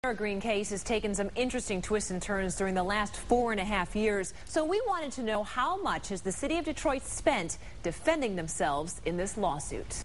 Tamara Greene case has taken some interesting twists and turns during the last 4.5 years. So we wanted to know, how much has the city of Detroit spent defending themselves in this lawsuit?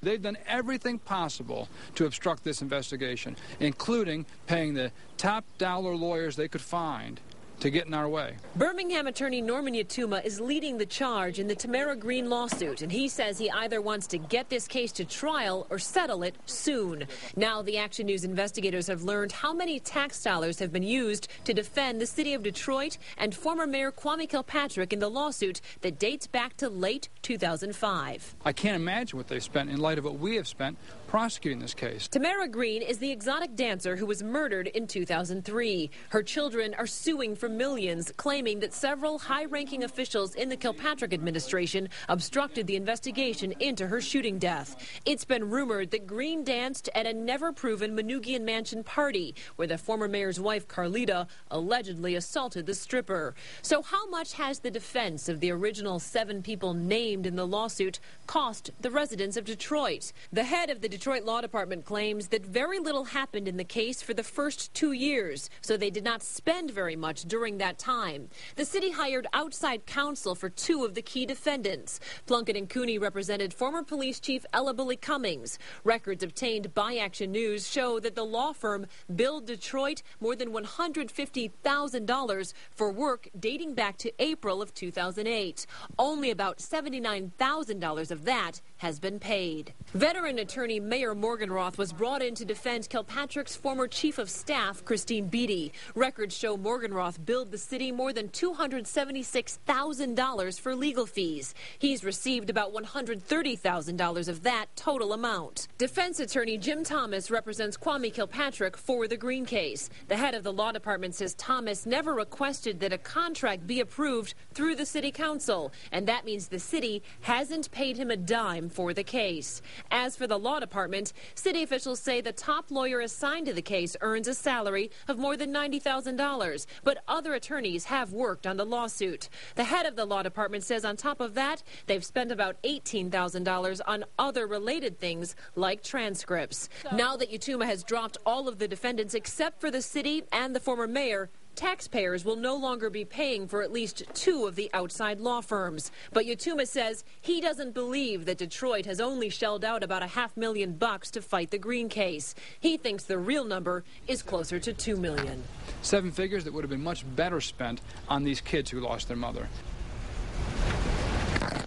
They've done everything possible to obstruct this investigation, including paying the top dollar lawyers they could find to get in our way. Birmingham attorney Norman Yatuma is leading the charge in the Tamara Greene lawsuit, and he says he either wants to get this case to trial or settle it soon. Now the Action News investigators have learned how many tax dollars have been used to defend the city of Detroit and former Mayor Kwame Kilpatrick in the lawsuit that dates back to late 2005. I can't imagine what they've spent in light of what we have spent prosecuting this case. Tamara Greene is the exotic dancer who was murdered in 2003. Her children are suing for millions, claiming that several high-ranking officials in the Kilpatrick administration obstructed the investigation into her shooting death. It's been rumored that Greene danced at a never-proven Manoogian Mansion party where the former mayor's wife, Carlita, allegedly assaulted the stripper. So how much has the defense of the original 7 people named in the lawsuit cost the residents of Detroit? The head of the Detroit Law Department claims that very little happened in the case for the first 2 years, so they did not spend very much during that time. The city hired outside counsel for 2 of the key defendants. Plunkett and Cooney represented former police chief Ella Billy Cummings. Records obtained by Action News show that the law firm billed Detroit more than $150,000 for work dating back to April of 2008. Only about $79,000 of that has been paid. Veteran attorney Mayor Morgenroth was brought in to defend Kilpatrick's former chief of staff, Christine Beatty. Records show Morgenroth billed the city more than $276,000 for legal fees. He's received about $130,000 of that total amount. Defense attorney Jim Thomas represents Kwame Kilpatrick for the Greene case. The head of the law department says Thomas never requested that a contract be approved through the city council, and that means the city hasn't paid him a dime for the case. As for the law department, city officials say the top lawyer assigned to the case earns a salary of more than $90,000, but other attorneys have worked on the lawsuit. The head of the law department says on top of that, they've spent about $18,000 on other related things like transcripts. Now that Yatuma has dropped all of the defendants except for the city and the former mayor, taxpayers will no longer be paying for at least 2 of the outside law firms. But Yatuma says he doesn't believe that Detroit has only shelled out about $500,000 to fight the Greene case. He thinks the real number is closer to $2 million. 7 figures that would have been much better spent on these kids who lost their mother.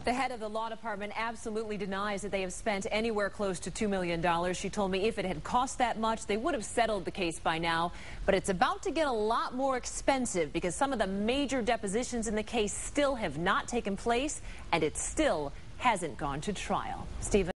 The head of the law department absolutely denies that they have spent anywhere close to $2 million. She told me if it had cost that much, they would have settled the case by now. But it's about to get a lot more expensive because some of the major depositions in the case still have not taken place, and it still hasn't gone to trial. Stephen?